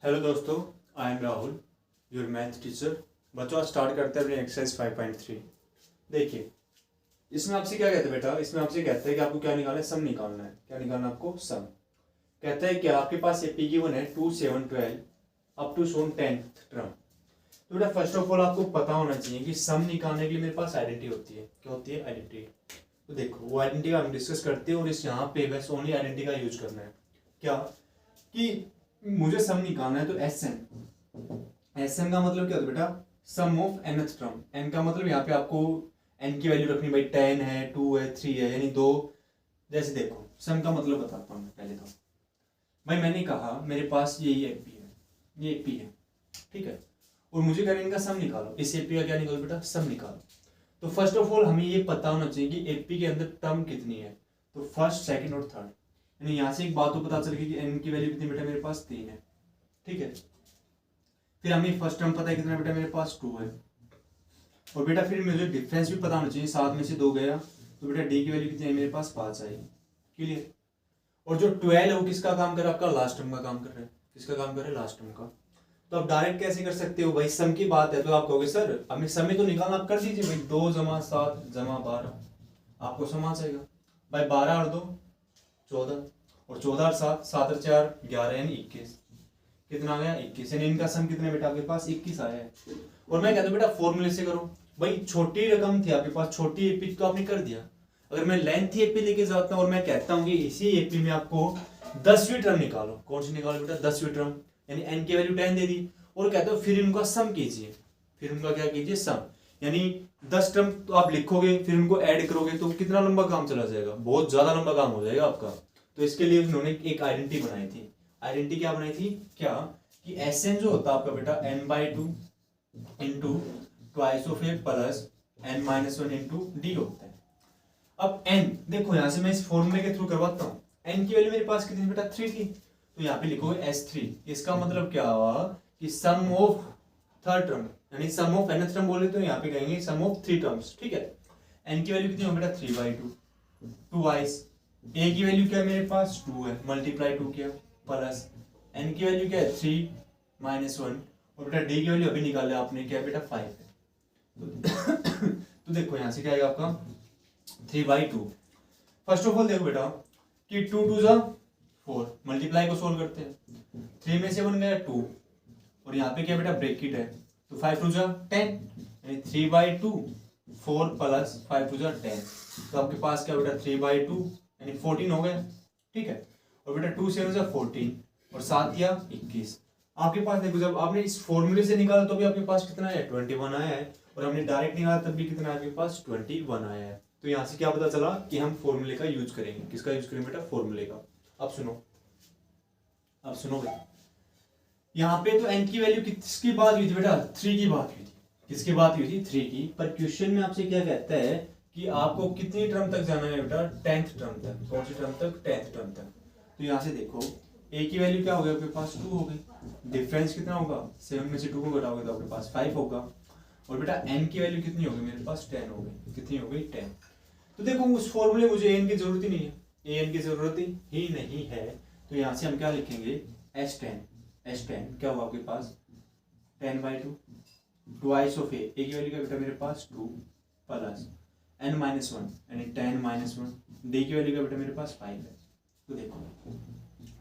Hello दोस्तों, I am Rahul, your math teacher. बच्चों, आज स्टार्ट करते हैं अपनी एक्सरसाइज 5.3। देखिए, इसमें आपसे क्या कहते हैं बेटा, इसमें आपसे कहता है कि आपको क्या निकालना है, सम निकालना है। क्या निकालना है आपको? सम। कहता है कि आपके पास एपी गिवन है 2, 7, 12 up to Son 10th term. तो बेटा फर्स्ट ऑफ ऑल आपको पता होना चाहिए कि सम निकालने के लिए मेरे पास आइडेंटिटी होती है। क्या होती है? आइडेंटिटी। तो देखो, वो आइडेंटिटी का हम डिस्कस करते हैं और इस यहाँ पे बस ओनली आइडेंटिटी का यूज करना है। क्या कि मुझे सम निकालना है, तो एस एन का मतलब क्या होता है बेटा? Sum of nth term. N का मतलब यहाँ पे आपको एन की वैल्यू रखनी भाई 10 है, 2 है, 3 है, यानी दो। जैसे देखो, सम का मतलब बताता हूँ मैं पहले तो। भाई मैंने कहा मेरे पास ये एपी है, ये एपी है, ठीक है, और मुझे कह रहे हैं इनका सम निकालो। इस एपी का क्या निकालो बेटा? सम निकालो। तो फर्स्ट ऑफ ऑल हमें ये पता होना चाहिए कि एपी के अंदर टर्म कितनी है। तो फर्स्ट, सेकंड और थर्ड, यानी यहाँ से एक बात तो पता चल गई कि एन की वैल्यू कितनी बेटा? मेरे पास 3 है, ठीक है। फिर हमें फर्स्ट टर्म पता है कितना बेटा? मेरे पास 2 है। और बेटा फिर मुझे डिफरेंस भी पता होना चाहिए, 7 में से 2 गया, तो बेटा डी की वैल्यू कितनी है? मेरे पास 5 आई। क्लियर। और जो 12 है वो किसका काम कर रहा है? आपका लास्ट टर्म का काम कर रहा है। किसका काम कर रहा है? लास्ट टर्म का। तो आप डायरेक्ट कैसे कर सकते हो भाई? सम की बात है तो आप कहोगे सर हमें समय तो निकालना, आप कर दीजिए भाई। 2 जमा 7 जमा 12, आपको सम आ जाएगा भाई। 12 और 2 14, और 14 और 7, 7 और 4 11, यानी 21। कितना आ गया? 21। यानी इनका सम कितने बेटा? आपके पास 21 आया है। और मैं कहता हूँ बेटा फॉर्मूले से करो। भाई छोटी रकम थी आपके पास, छोटी एपी तो आपने कर दिया। अगर मैं लेंथ एपी लेके जाता हूँ और मैं कहता हूँ कि इसी एपी में आपको 10वीं टर्म निकालो, कौन सी निकालो बेटा? 10वीं टर्म, यानी एन की वैल्यू 10 दे दी, और कहते हो फिर इनका सम कीजिए। फिर उनका क्या कीजिए? सम। यानी 10 टर्म तो आप लिखोगे, फिर उनको ऐड करोगे, तो कितना लंबा काम चला जाएगा? बहुत ज्यादा लंबा काम हो जाएगा आपका। तो इसके लिए उन्होंने एक आइडेंटिटी बनाई थी। आइडेंटिटी क्या बनाई थी? क्या कि एस एन जो होता है आपका बेटा n/2 into twice of A plus n-1 into D होता है। अब n देखो, यहां से मैं इस फॉर्मूले के थ्रू करवाता हूँ। n की वैल्यू मेरे पास कितनी बेटा? 3 थी, तो यहाँ पे लिखोगे S3। इसका मतलब क्या हुआ कि सम ऑफ थर्ड टर्म, यानी सम ऑफ nth टर्म बोले तो यहाँ पे कहेंगे सम ऑफ 3 टर्म्स, ठीक है। n की वैल्यू कितनी हो बेटा? 3/2 2 a की वैल्यू क्या है? मेरे पास 2 है, मल्टीप्लाई 2 किया, प्लस n की वैल्यू क्या है? 3 -1, और बेटा d की वैल्यू अभी निकाला आपने, क्या बेटा? 5 है। तो देखो यहाँ से क्या आएगा आपका? 3/2। फर्स्ट ऑफ ऑल देखो बेटा कि 2 2 जा 4, मल्टीप्लाई को सोल्व करते हैं। 3 में से 1 गया 2, और यहाँ पे क्या बेटा? ब्रैकेट है, तो 5 2 जा 10, यानी 3/2 4 प्लस 5 2 जा 10, तो आपके पास क्या बेटा? 3/2 यानी 14 हो गया, ठीक है। और बेटा 2 7 जा 14, और 7 या 21। आपके पास देखो, जब आपने इस फॉर्मूले से निकाला तो भी आपके पास कितना है? 21 आया है, और हमने डायरेक्ट निकाला तब भी कितना है आपके पास? 21 आया है। तो यहाँ से क्या पता चला कि हम फॉर्मूले का यूज करेंगे। किसका यूज करेंगे बेटा? फॉर्मूले का। अब सुनो, अब सुनो बेटा, यहाँ पे तो n की वैल्यू किसकी बात हुई थी बेटा? 3 की बात हुई थी। किसकी बात हुई थी? 3 की। पर क्वेश्चन में आपसे क्या कहता है कि आपको कितनी टर्म तक जाना है बेटा? 10th टर्म तक। कौन सी टर्म तक? 10th टर्म तक। तो यहाँ से देखो, a की वैल्यू क्या हो गई आपके पास? 2 हो गई। डिफरेंस कितना होगा? 7 में से 2 को घटाओगे तो आपके पास 5 होगा। और बेटा n की वैल्यू कितनी होगी? मेरे पास 10 हो गई। कितनी हो गई? 10। तो देखो उस फॉर्मूले मुझे n की जरूरत ही नहीं है, an की जरूरत ही नहीं है। तो यहाँ से हम क्या लिखेंगे? S10 क्या होगा आपके पास? 10/2 ट्वाइस ऑफ a की वैल्यू क्या बेटा? मेरे पास 2 प्लस n-1 यानी 10-1, d की वैल्यू क्या बेटा? मेरे पास 5 है। तो देखो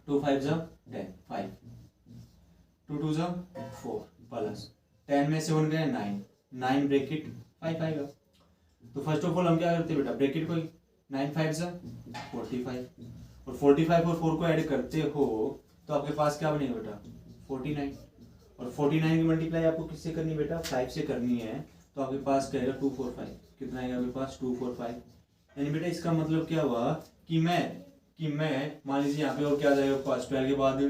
2 5 जा 10, 5 2 2 जा 4 प्लस 10 में से 1 गया 9, 9 ब्रैकेट 5 आएगा। तो फर्स्ट ऑफ ऑल हम क्या करते हैं बेटा? ब्रैकेट को 9 5 जा 45, और 45 और 4 को ऐड करते हो तो आपके पास क्या बनेगा बेटा? 49, और 49 की मल्टीप्लाई आपको किससे करनी है बेटा? 5 से करनी है। तो आपके पास क्या आएगा? 245। कितना आएगा आपके पास? 245। यानी बेटा इसका मतलब क्या हुआ कि मैं मान लीजिए यहाँ पे और क्या आ जाएगा पास? 12 के बाद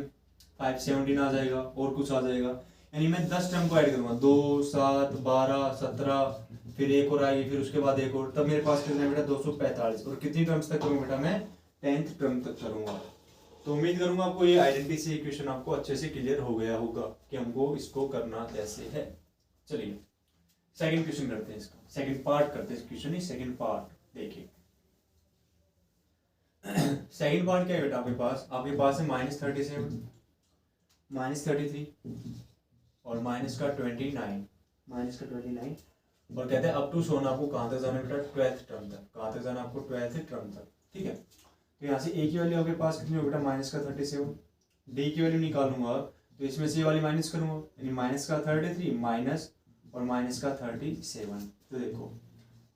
517 आ जाएगा, और कुछ आ जाएगा, यानी मैं 10 टर्म को ऐड करूंगा। 2 7 12 17, फिर एक और आएगी, फिर उसके बाद एक और, तब मेरे पास कितना है बेटा? 245। और कितनी टर्म्स तक करूंगा बेटा? मैं 10th टर्म तक करूंगा। तो उम्मीद करूंगा आपको ये आइडेंटिटी से इक्वेशन आपको अच्छे से क्लियर हो गया होगा कि हमको इसको करना कैसे है। चलिए सेकंड क्वेश्चन करते हैं, इसका सेकंड पार्ट करते हैं। क्वेश्चन ही सेकंड पार्ट देखिए। सेकंड पार्ट क्या है बेटा? आपके पास है -37 -33 और माइनस का 29, और कहते हैं अप टू सोना आपको कहाँ तक जाना है बेटा, 12th टर्म तक। कहाँ तक जाना है आपको, 12th टर्म तक, ठीक है। तो यहाँ से ए की वैल्यू आपके पास कितनी होगी बेटा, -37। डी की वैल्यू निकालूंगा तो इसमें से ये वाली माइनस करूंगा, यानी -33 माइनस और -37। तो देखो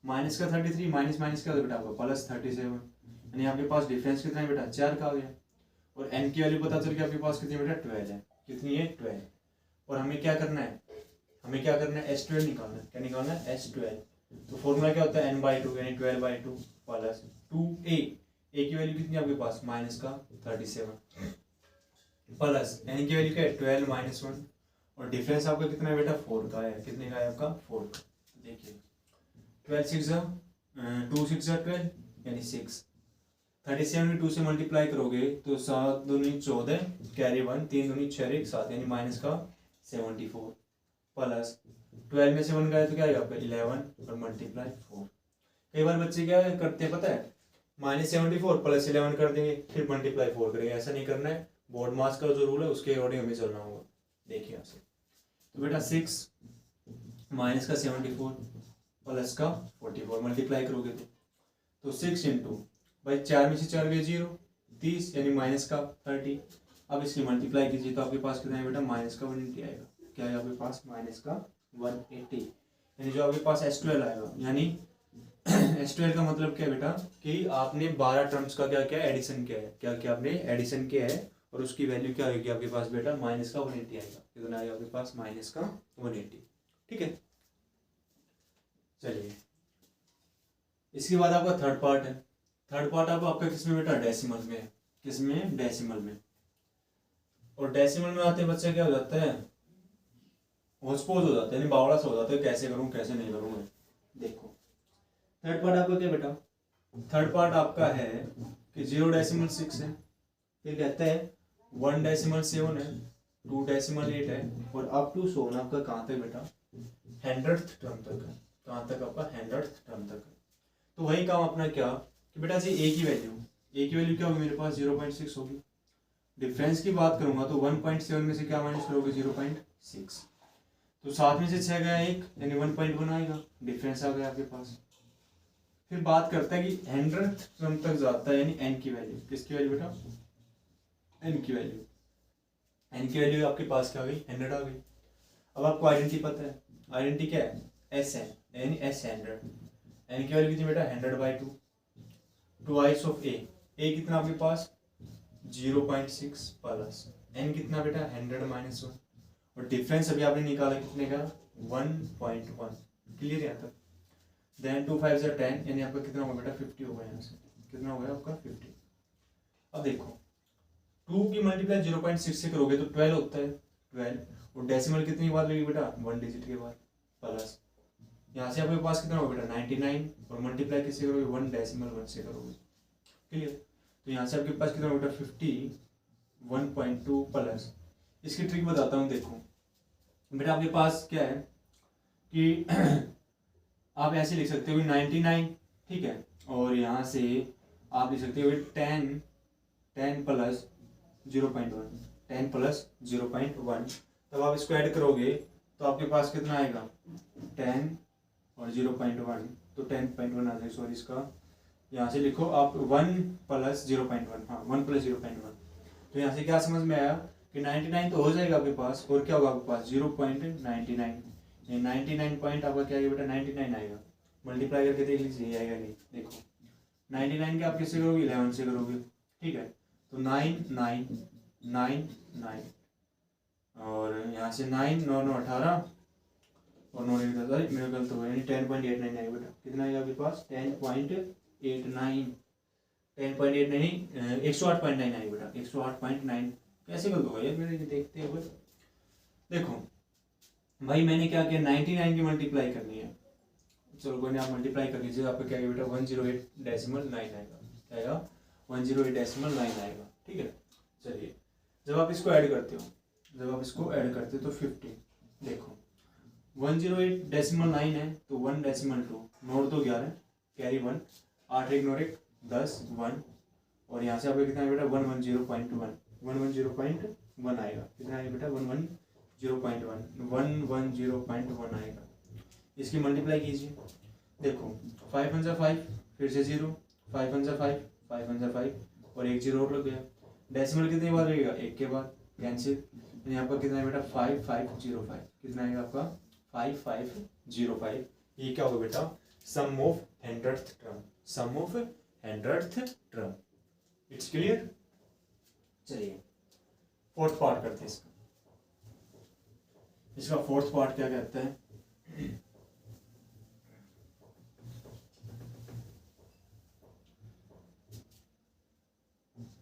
-33 माइनस माइनस क्या होगा बेटा आपका +37, यानी आपके पास डिफरेंस कितना है बेटा, 4 का आ गया। और एन की वैल्यू पता चल के आपके पास कितनी है बेटा, 12 है। कितनी है, 12। और हमें क्या करना है, S12 निकालना है। क्या निकालना है, S12। तो फॉर्मूला क्या होता है, n/2 यानी 12/2 प्लस 2a। ए की वैल्यू कितनी है आपके पास, -37 प्लस एन की वैल्यू क्या है, 12 - 1, और डिफरेंस आपका कितना है बेटा, 4 का है। कितने का है आपका, 4 का। देखिए 12 6 2 6 12 यानी 6। 37 में 2 से मल्टीप्लाई करोगे तो 7 दूनी 14, कैरी 1, 3 दूनी 6 7, यानी माइनस का 74 प्लस 12 में से 1 गया तो क्या आएगा आपका 11 और मल्टीप्लाई 4। कई बार बच्चे क्या करते हैं पता है, -74 + 11 कर देंगे फिर मल्टीप्लाई 4 करेंगे। ऐसा नहीं करना है, बोर्ड मास का जो रूल है उसके अकॉर्डिंग हमें चलना होगा। देखिए यहाँ से तो बेटा 6 माइनस का 74 प्लस का 44 मल्टीप्लाई करोगे तो 6 इंटू भाई 4 में से 4 गए 0, 30 यानी माइनस का 30। अब इसकी मल्टीप्लाई कीजिए तो आपके पास कितना है बेटा, माइनस का 180 आएगा। क्या है आपके पास, माइनस का 180, यानी जो आपके पास S12 आएगा। यानी S12 का मतलब क्या है बेटा, कि आपने 12 टर्म्स का क्या क्या एडिशन किया है। क्या क्या आपने एडिशन किया है, और उसकी वैल्यू क्या आएगी आपके पास बेटा, माइनस का 180 आएगा। कितना आएगा आपके पास, माइनस का 180। ठीक है, चलिए इसके बाद आपका थर्ड पार्ट है। थर्ड पार्ट आपका किसमें बेटा, डेसिमल में। किसमें, डेसिमल में। और डेसिमल में आते बच्चे क्या हो जाता है, होस्पोज हो जाता है, यानी बावड़ा सा हो जाता है, कैसे करूं कैसे नहीं करूंगा। देखो थर्ड पार्ट आपका क्या बेटा, थर्ड पार्ट आपका है कि 0.6 है, फिर कहता है 1.7 है, 2.8 है, और अप टू सोन आपका कहाँ तक बेटा, 100th टर्म तक है। कहाँ तक आपका, 100th टर्म तक है। तो वही काम अपना क्या कि बेटा जी ए की वैल्यू क्या होगी मेरे पास, 0.6 होगी। डिफरेंस की बात करूंगा तो 1.7 में से क्या माइनस करोगे, 0.6। तो 7 में से 6 गया 1, यानी 1.1 आएगा। डिफरेंस आ गया आपके पास। फिर बात करता है कि 100th टर्म तक जाता है, यानी एन की वैल्यू। किसकी वैल्यू बेटा, एन की वैल्यू। एन की वैल्यू आपके पास क्या आ गई, 100 आ गई। अब आपको आइडेंटिटी पता है, आइडेंटिटी क्या है, एस एन, यानी एस 100। एन की वैल्यू कितनी बेटा, 100/2 ट्वाइस ऑफ ए। ए कितना आपके पास 0.6 प्लस एन कितना बेटा, 100 - 1, और डिफरेंस अभी आपने निकाला कितने का, 1.1। क्लियर यहाँ तक। देन 2 5 10, यानी आपका कितना होगा बेटा, 50 होगा। यहाँ से कितना हो गया आपका, 50। अब देखो 2 की मल्टीप्लाई 0.6 से करोगे तो 12 होता है, 12, और डेसिमल कितनी बार लगेगी बेटा, 1 डिजिट के बाद, प्लस यहाँ से आपके पास कितना होगा बेटा, 99, और मल्टीप्लाई किससे करोगे, 1.1 से करोगे। क्लियर। तो यहाँ से आपके पास कितना होगा बेटा, 51.2 प्लस। इसकी ट्रिक बताता हूँ। देखो बेटा आपके पास क्या है कि आप ऐसे लिख सकते हो 99, ठीक है, और यहाँ से आप लिख सकते हो 10 प्लस 0.1, 10 प्लस 0.1। तब आप इसको ऐड करोगे तो आपके पास कितना आएगा, 10 और 0.1, तो 10.1 आ जाएगा। सॉरी, इसका यहाँ से लिखो आप 1 प्लस 0.1, हाँ 1 प्लस 0.1। तो यहाँ से क्या समझ में आया कि 99 तो हो जाएगा आपके पास, और क्या होगा आपके पास 0.99, 99 पॉइंट आपका क्या आएगा बेटा, 99 आएगा। मल्टीप्लाई करके देख लीजिए आएगा नहीं। देखो 99 के आप किससे करोगे, 11 से करोगे, ठीक है। तो 9 9 9 9, और यहाँ से 9 9 9 18, और 9 1 10, मेरा गलत हो गया, यानी 10.89 आएगा बेटा। कितना आएगा आपके पास, 10.89, 10.89 108.9 आएगा बेटा, 108.9। कैसे गलत होगा यार मेरे, देखते हुए। देखो भाई मैंने क्या किया, 99 की मल्टीप्लाई करनी है। चलो कोई नहीं, आप मल्टीप्लाई कर लीजिए, आपका क्या आएगा बेटा, 108.9 आएगा। क्या आएगा, 108.9 आएगा। ठीक है, चलिए जब आप इसको ऐड करते हो, तो 50। देखो 108.9 है तो 1.2, नोट तो 11, कैरी 1, 8 1 9 1 10 1, और यहाँ से आपका कितना है बेटा, 110.1। 11.1 आएगा। कितना आएगा बेटा? 11.1 आएगा। इसकी मल्टीप्लाई कीजिए, देखो 5 1 5, फिर से 0, 5 1 5, 5 1 5 और एक 0 और लग गया। डेसिमल कितनी बार लगेगा? एक के बाद, कैंसिल। यहाँ पर कितना है बेटा? 5505। कितना आएगा आपका? 5505। ये क्या होगा बेटा? Sum of 100th term, sum of 100th term. It's clear? चलिए फोर्थ पार्ट करते हैं इसका। इसका फोर्थ पार्ट क्या कहता है?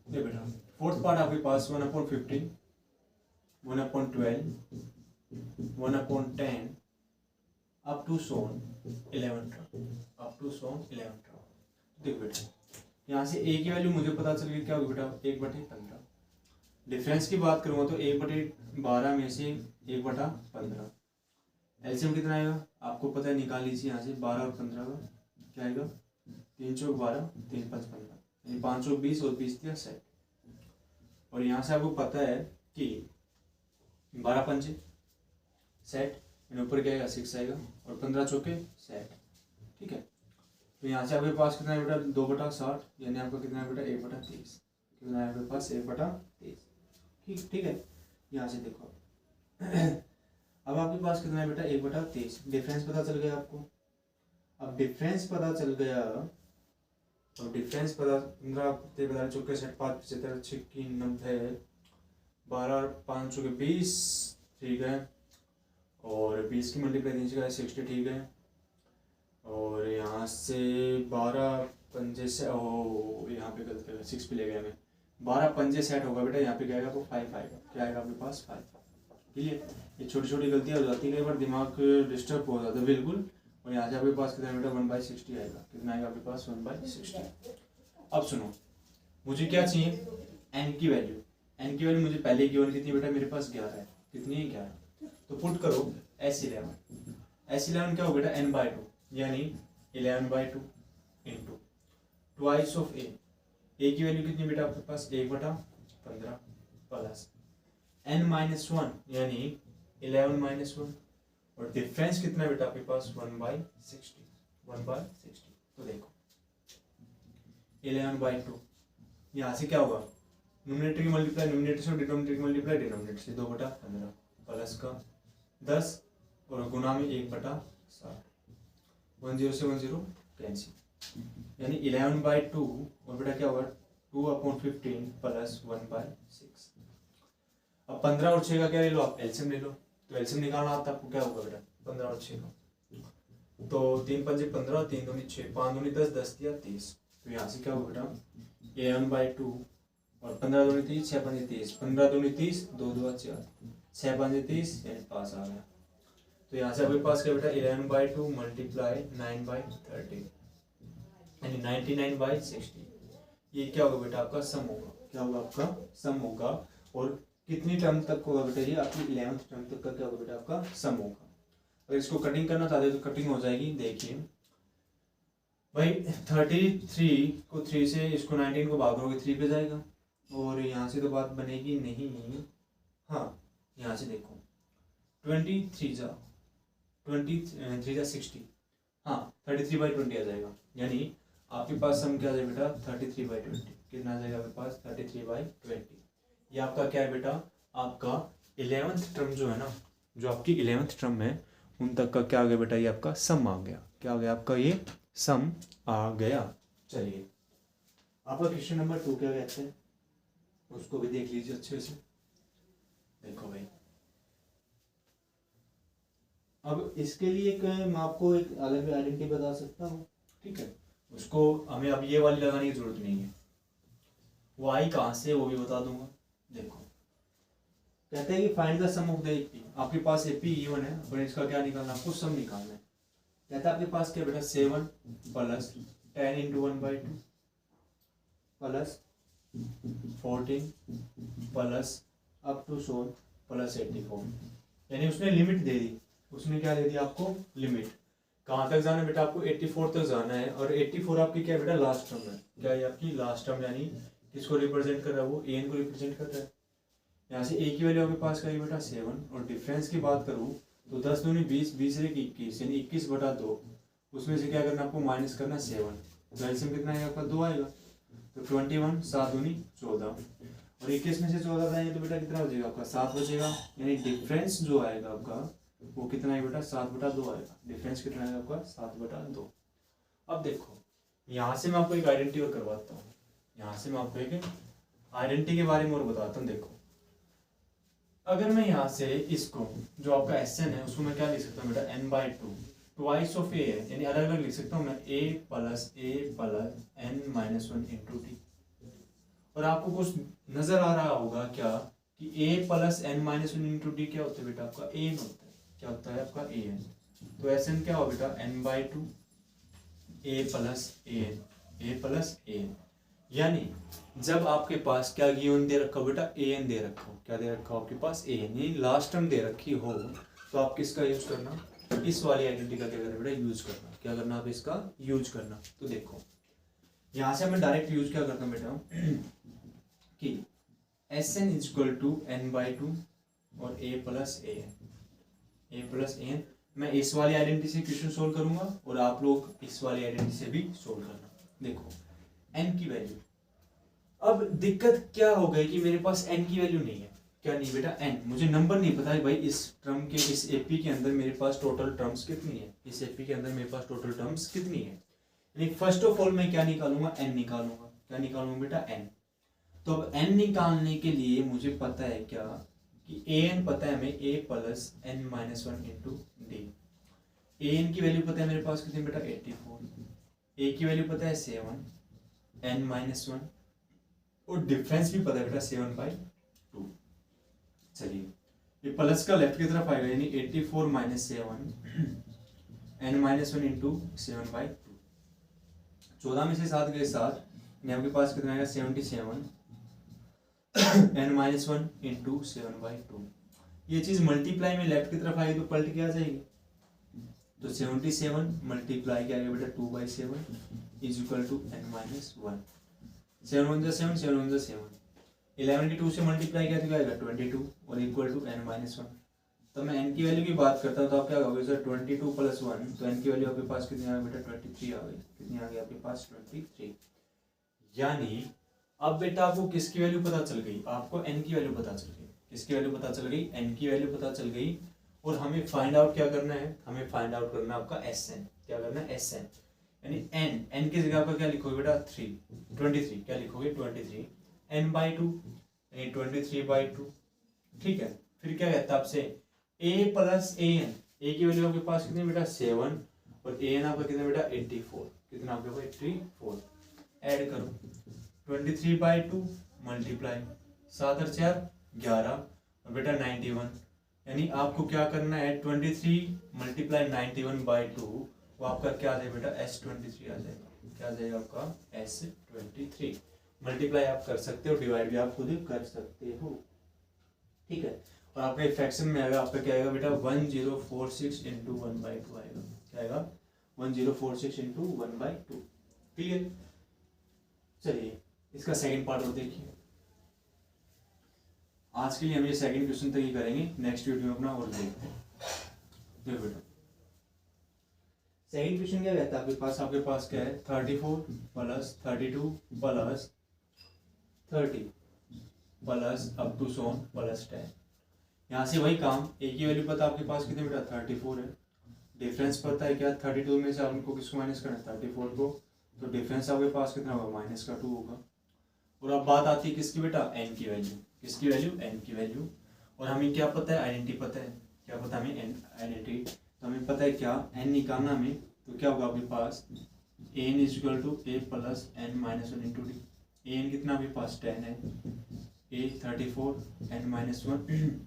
ये बेटा फोर्थ पार्ट आपके पास 1/15, 1/12, 1/10 up to so on 11 term, up to so on 11 term. देखो बेटा यहाँ से ए की वैल्यू मुझे पता चल गई, क्या होगी बेटा? 1/15। डिफरेंस की बात करूँगा तो 1/12 में से 1/15। एलसीएम कितना आएगा? आपको पता है, निकाल लीजिए यहाँ से। 12 और 15 का क्या आएगा? 3 चौक 12, 3 5 15, यानी 520 और 20 दिया 60। और यहाँ से आपको पता है कि 12 पंचे 60, ऊपर क्या आएगा? 6 आएगा, और 15 चौके 60। ठीक है, तो यहाँ से आपके पास कितना है बेटा? 2/60, यानी आपका कितना है बेटा? 1/23। कितना है आपके पास? 1/23। ठीक है, यहाँ से देखो अब आपके पास कितना है बेटा? 1/23। डिफरेंस पता चल गया आपको। अब डिफरेंस पता चल गया, और डिफरेंस पता 15 15 चौके 60, 5 75 6 90, 12 5 चौके 20। ठीक है, और 20 की मल्टीप्लाई 3 से 60। ठीक है, और यहाँ से 12 पंजे से यहाँ पे गलत कर 6 पे ले गया मैं। 12 पंजे सेट होगा बेटा, यहाँ पे क्या आएगा? आपको 5 आएगा। क्या आएगा आपके पास? 5। क्लियर? ये छोटी छोटी गलतियाँ हो जाती है, कई बार दिमाग डिस्टर्ब हो जाता है बिल्कुल। और यहाँ से आपके पास कितना बेटा? 1/60 आएगा। कितना आएगा आपके पास? 1/60। अब सुनो, मुझे क्या चाहिए? एन की वैल्यू। एन की वैल्यू मुझे पहले गिवन कितनी बेटा? मेरे पास 11 है। कितनी है? 11। तो पुट करो S11। S11 क्या हो बेटा? n/2, यानी 11/2 इंटू ट्वाइस ऑफ ए। ए की वैल्यू कितनी बेटा आपके पास? 1/15 प्लस n-1, यानी 11-1, और डिफरेंस कितना बेटा आपके पास? 1/60। 1/60। तो देखो 11/2, यहाँ से क्या होगा? न्यूमरेटर की मल्टीप्लाई न्यूमरेटर से, डिनोमिनेटर की मल्टीप्लाई डिनोमिनेटर से। 2/15 प्लस का 10 और गुना में 1/60। 10 से 10 कैंसिल, यानी 11/2 और बेटा क्या होगा? 2/15 प्लस 1/6। अब 15 और 6 का क्या ले लो आप? एलसीएम ले लो। तो एलसीएम निकालना आता है आपको, क्या होगा बेटा? 15 और 6 का। तो 3 पंजे 15, 3 दूनी 6, 5 दूनी 10, 10 दिया 30। तो यहाँ से क्या होगा बेटा? 11/2 और 15 दूनी 30, 6 पंजे 30, 15 दूनी 30, 2 2 4, 6 पंजे 30, यानी पास आ गया। तो यहाँ से आपके पास क्या बेटा? 11/2 मल्टीप्लाई 9/30, यानी 99/60। ये क्या होगा बेटा? आपका सम होगा। क्या होगा? आपका सम होगा। और कितनी टर्म तक होगा बेटा? ये आपकी 11th टर्म तक का क्या होगा बेटा? आपका सम होगा। अगर इसको कटिंग करना चाहते हो तो कटिंग हो जाएगी। देखिए भाई 33 को 3 से, इसको 19 को भाग करोगे 3 पे जाएगा, और यहाँ से तो बात बनेगी नहीं। हाँ, यहाँ से देखो 23 जा 60, हाँ 33/20 आ जाएगा। यानी आपके पास सम क्या आ जाएगा बेटा? 33/20। कितना आ जाएगा आपके पास? 33/20। ये आपका क्या है बेटा? आपका 11th टर्म जो है ना, जो आपकी 11th टर्म है, उन तक का क्या आ गया बेटा? ये आपका सम आ गया। क्या आ गया आपका? ये सम आ गया। चलिए आपका क्वेश्चन नंबर 2 क्या कहते हैं, उसको भी देख लीजिए अच्छे से। देखो भाई, अब इसके लिए मैं आपको एक अलग आइडेंटिटी बता सकता हूँ। ठीक है, उसको हमें अब ये वाली लगाने की जरूरत नहीं है। वो आई कहाँ से वो भी बता दूंगा। देखो कहते हैं कि find the sum of the AP. आपके पास एपी गिवन है, और इसका क्या निकालना? आपको सम निकालना है। कहता है आपके पास क्या बेटा? 7 plus 10 × 1/2 plus 14 plus up to so on plus 84। यानी उसने लिमिट दे दी। उसने क्या दे दिया आपको? लिमिट। कहाँ तक जाना है बेटा? आपको 84 तक जाना है, और 84 आपकी क्या बेटा? लास्ट टर्म है। क्या है आपकी लास्ट टर्म, यानी किसको रिप्रेजेंट कर रहा है वो, ए एन को रिप्रेजेंट कर रहा है। यहाँ से ए की वैल्यू आपके पास करी बेटा 7, और डिफरेंस की बात करूँ तो 10 दूनी 20, 20 एक 21, यानी 21/2, उसमें से क्या करना आपको माइनस करना 7, तो एलसीएम कितना आएगा आपका 2 आएगा, तो 21, 7 दूनी 14, और 21 में से 14 जाएंगे तो बेटा कितना बचेगा आपका 7 बचेगा, यानी डिफरेंस जो आएगा आपका वो कितना है बेटा 7/2 आएगा। डिफरेंस कितना आएगा आपका 7/2। अब देखो यहाँ से मैं आपको एक आइडेंटिटी और करवाता हूँ, यहाँ से मैं आपको एक आइडेंटिटी के बारे में और बताता हूँ। देखो अगर मैं यहाँ से इसको जो आपका एस एन है उसको मैं क्या लिख सकता हूँ बेटा n/2 ट्वाइस ऑफ ए है, यानी अलग अलग लिख सकता हूँ मैं a plus n-1 into T. और आपको कुछ नजर आ रहा होगा क्या कि a plus n-1 into T क्या होता है बेटा आपका an होता है, क्या होता है आपका an। तो एस एन क्या हो बेटा n/2 a प्लस an, यानी जब आपके पास क्या गिवन दे रखा हो बेटा an दे रखा हो, क्या दे रखा हो आपके पास an, यानी लास्ट टर्म दे रखी हो, तो आप किसका यूज करना, इस वाली आइडेंटिटी का क्या करना बेटा यूज करना, क्या करना आप इसका यूज करना। तो देखो यहाँ से मैं डायरेक्ट यूज क्या करता हूँ बेटा कि S N is equal to n/2 और a प्लस an, मैं इस वाली आइडेंटिटी से क्वेश्चन सोल्व करूंगा और आप लोग इस वाली आइडेंटिटी से भी सोल्व करना। देखो n की वैल्यू, अब दिक्कत क्या हो गई कि मेरे पास n की वैल्यू नहीं है, क्या नहीं बेटा n, मुझे नंबर नहीं पता है भाई इस टर्म के, इस एपी के अंदर मेरे पास टोटल टर्म्स कितनी है, इस एपी के अंदर मेरे पास टोटल टर्म्स कितनी है। यानी फर्स्ट ऑफ ऑल मैं क्या निकालूंगा, n निकालूंगा, क्या निकालूंगा बेटा n। तो अब n निकालने के लिए मुझे पता है क्या कि an पता है हमें a plus n-1 into D. an की वैल्यू पता है मेरे पास कितनी बेटा 84, a की वैल्यू पता है 7, n-1, और डिफरेंस भी पता है बेटा 7/2। चलिए ये प्लस का लेफ्ट की तरफ आएगा, यानी 84 माइनस 7 n-1 इंटू 7/2। 14 में से 7 गए 7, यानी आपके पास कितना आएगा 77 n-1 इंटू 7/2। ये चीज मल्टीप्लाई में लेफ्ट की तरफ आएगी तो पलट के आ जाएगी, तो 77 मल्टीप्लाई क्या आएगा बेटा 2/7 इज इक्वल टू n-1। 7 1 7 7 1 7, 11 की 2 से मल्टीप्लाई किया तो क्या आएगा 22 और इक्वल टू n-1। तो मैं n की वैल्यू की बात करता हूँ तो आप क्या कहोगे सर 22 प्लस 1, तो n की वैल्यू आपके पास कितनी आ गई बेटा 23 आ गई, कितनी आ गई आपके पास 23। यानी अब बेटा आपको किसकी वैल्यू पता चल गई, आपको n की वैल्यू पता चल गई, किसकी वैल्यू पता चल गई, n की वैल्यू पता चल गई। और हमें फाइंड आउट क्या करना है, हमें फाइंड आउट करना है आपका Sn, क्या करना है Sn, यानी n की जगह पर क्या लिखोगे बेटा 23, क्या लिखोगे 23, n/2 यानी 23/2। ठीक है, फिर क्या कहता है आपसे a प्लस an, a की वैल्यू आपके पास कितनी बेटा 7 और an आपका कितना बेटा 84, कितना आपके पास 84। ऐड करो 23/2 मल्टीप्लाई 7 और 4 11 और बेटा 91, यानी आपको क्या करना है 23 मल्टीप्लाई 91/2, वो आपका क्या आ जाएगा बेटा S23 आ जाएगा, क्या आ जाएगा आपका S23। मल्टीप्लाई आप कर सकते हो, डिवाइड भी आप खुद कर सकते हो। ठीक है, और आपके फ्रैक्शन में आएगा आपका क्या आएगा बेटा 1046 इंटू 1/2 आएगा, क्या आएगा 1046 इंटू 1/2। क्लियर। चलिए इसका सेकंड पार्ट और देखिए। आज के लिए हम ये सेकंड क्वेश्चन तक ही करेंगे, नेक्स्ट वीडियो में अपना और देखते हैं। देखो बेटा सेकंड क्वेश्चन क्या कहता है आपके पास क्या है 34 plus 32 plus 30 plus up to so on plus 10। यहाँ से वही काम, एक ही वैल्यू पता आपके पास कितने बेटा 34 है, डिफरेंस पता है क्या 32 में से आपको किसको माइनस करना है 34 को, तो डिफरेंस आपके पास कितना होगा -2 होगा। और अब बात आती है किसकी बेटा n की वैल्यू, किसकी वैल्यू n की वैल्यू। और हमें क्या पता है आइडेंटिटी पता है, क्या पता हमें आइडेंटिटी, तो हमें पता है क्या n निकालना हमें, तो क्या होगा आपके पास an is equal to a plus n-1 into D. an कितना आपके पास 10 है, a 34 n-1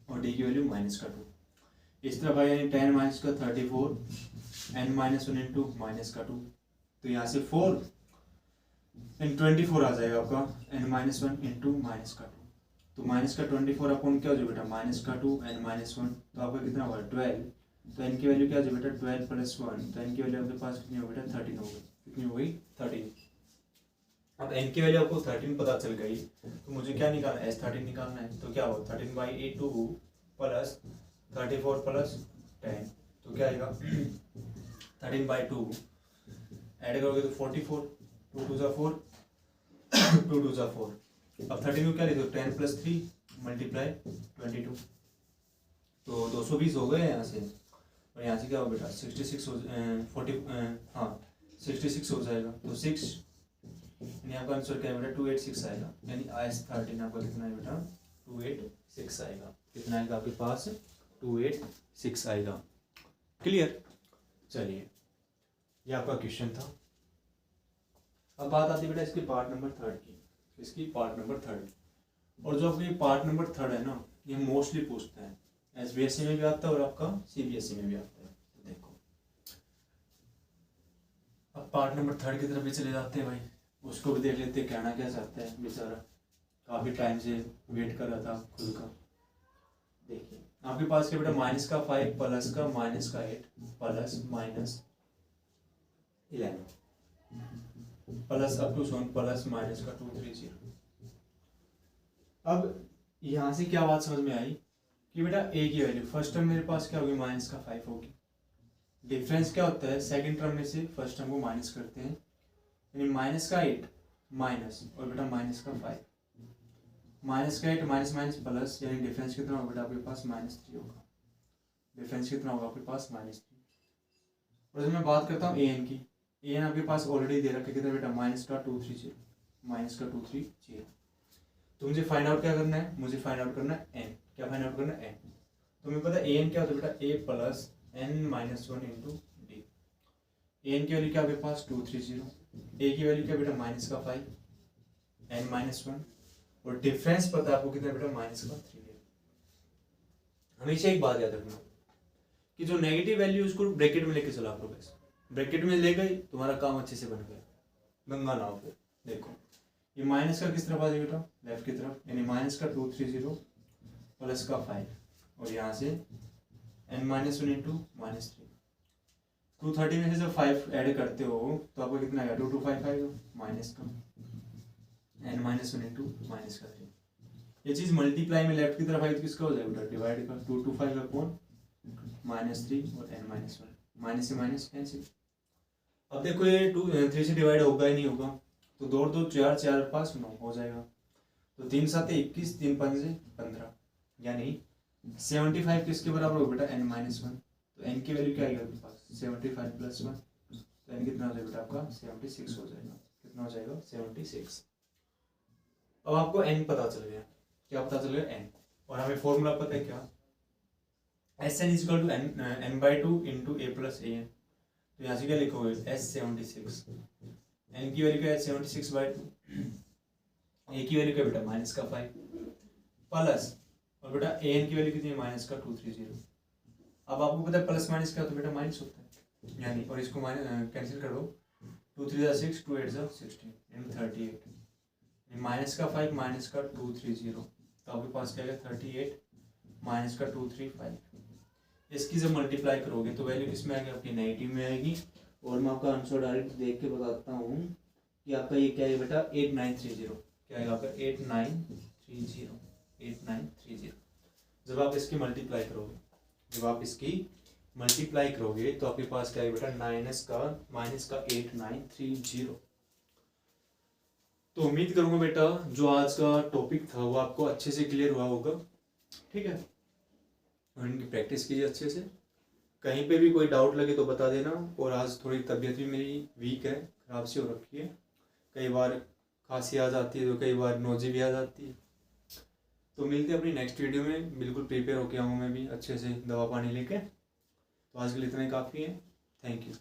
और d की वैल्यू -2। इस तरफ आया 10 माइनस का 34 n-1 इंटू -2, तो यहाँ से 4 24 आ जाएगा आपका n-1 इंटू -2, तो -24 अपॉन क्या हो जाए बेटा -2 n-1, तो आपका कितना होगा 12, तो n की वैल्यू क्या हो जाए बेटा 12 प्लस 1, तो n की वैल्यू आपके पास कितनी हो बेटा 13 हो गई, कितनी हो गई 13। अब n की वैल्यू आपको 13 पता चल गई, तो मुझे क्या निकालना है, S13 निकालना है। तो क्या हो 13/2 प्लस 34 प्लस 10, तो क्या आएगा 13/2 ऐड करोगे तो 44, 2 2 जा 4 2 2 जा 4। अब 13 को क्या लिखो 10 + 3 × 22, तो 220 हो गए यहाँ से। और यहाँ से क्या हो बेटा 66 हो 66 हो जाएगा। तो 6 यानी आपका आंसर क्या है बेटा 286 आएगा। यानी S13 आपका कितना है बेटा 286 आएगा। कितना आएगा आपके पास 286 आएगा। क्लियर। चलिए ये आपका क्वेश्चन था। अब बात आती है बेटा इसके पार्ट नंबर 3 की। इसकी पार्ट नंबर 3 और जो आपके पार्ट नंबर 3 है ना, ये मोस्टली पूछते हैं, SBSE में भी आता है और आपका CBSE में भी आता है। तो देखो अब पार्ट नंबर 3 की तरफ भी चले जाते हैं भाई, उसको भी देख लेते हैं कहना क्या चाहता है बेचारा, काफ़ी टाइम से वेट कर रहा था खुद का। देखिए आपके पास क्या बेटा -5 प्लस का -8 plus -11 plus up to so on plus minus का 230। अब यहाँ से क्या बात समझ में आई कि बेटा a की वैल्यू फर्स्ट टर्म मेरे पास क्या होगी -5 होगी। डिफरेंस क्या होता है सेकंड टर्म में से फर्स्ट टर्म को माइनस करते हैं, यानी -8 माइनस और बेटा -5 -8 माइनस माइनस प्लस, यानी डिफरेंस कितना होगा बेटा आपके पास -3 होगा। डिफरेंस कितना होगा आपके पास -3। और जब मैं बात करता हूँ an की, an आपके पास ऑलरेडी दे रखा कितना बेटा -230 -230। तो मुझे फाइंड आउट क्या करना है, मुझे फाइंड आउट करना है n। क्या फाइंड आउट करना है n। तो मुझे पता है an क्या होता है बेटा a plus n-1 into d। an की वैल्यू क्या आपके पास 230, a की वैल्यू क्या बेटा -5 n-1 और डिफरेंस पता है आपको कितना बेटा -3 है। हमेशा एक बात याद रखना कि जो नेगेटिव वैल्यू उसको ब्रैकेट में लेके चला करो। बस ब्रैकेट में ले गई तुम्हारा काम अच्छे से बन गया, गंगा नाव। फिर देखो ये माइनस का किस तरफ आ जाएगा बेटा लेफ्ट की तरफ, यानी -230 प्लस का 5 और यहाँ से n-1 इंटू -3। 230 में से जब 5 ऐड करते हो तो आपको कितना आएगा 225 आएगा माइनस का n-1 इंटू -3। ये चीज़ मल्टीप्लाई में लेफ्ट की तरफ आई तो किसका हो जाएगा बेटा डिवाइड का 225 अपॉन -3 और n-1 माइनस से माइनस कैंसिल। अब देखो ये 3 से डिवाइड होगा ही नहीं होगा, तो 2 2 4 4 5 9 हो जाएगा। तो 3 7 21 3 5 15, यानी 75 किसके बराबर हो बेटा n-1। तो n की वैल्यू क्या आएगी आपके पास 75 + 1, तो n कितना हो जाएगा बेटा आपका 76 हो जाएगा। कितना हो जाएगा 76। अब आपको n पता चल गया। क्या पता चल गया n, और हमें फॉर्मूला पता है क्या Sn = n/2 into a + an। तो यहाँ से क्या लिखोगे S76, n की वैल्यू क्या है 76/2, a की वैल्यू क्या बेटा -5 प्लस और बेटा an की वैल्यू कितनी है -230। अब आपको पता है प्लस माइनस क्या होता है बेटा माइनस होता है, यानी और इसको कैंसिल कर दो 2 3 6 2 8 16 यानी 38, -5 -230। तो आपके पास क्या है 38 -235। इसकी जब मल्टीप्लाई करोगे तो वैल्यू किस में आएगी आपकी नेगेटिव में आएगी। और मैं आपका आंसर डायरेक्ट देख के बताता हूँ कि आपका ये क्या है बेटा 8930। क्या आएगा आपका 8930। जब आप इसकी मल्टीप्लाई करोगे तो आपके पास क्या है बेटा -8930। तो उम्मीद करूंगा बेटा जो आज का टॉपिक था वो आपको अच्छे से क्लियर हुआ होगा। ठीक है, और इनकी प्रैक्टिस कीजिए अच्छे से। कहीं पे भी कोई डाउट लगे तो बता देना। और आज थोड़ी तबीयत भी मेरी वीक है, खराब सी हो रखी है। कई बार खांसी आ जाती है तो कई बार नोज़ी भी आ जाती है। तो मिलते हैं अपनी नेक्स्ट वीडियो में। बिल्कुल प्रिपेयर होके आऊँ मैं भी अच्छे से दवा पानी लेके। तो आज के लिए इतना ही काफ़ी है। Thank you.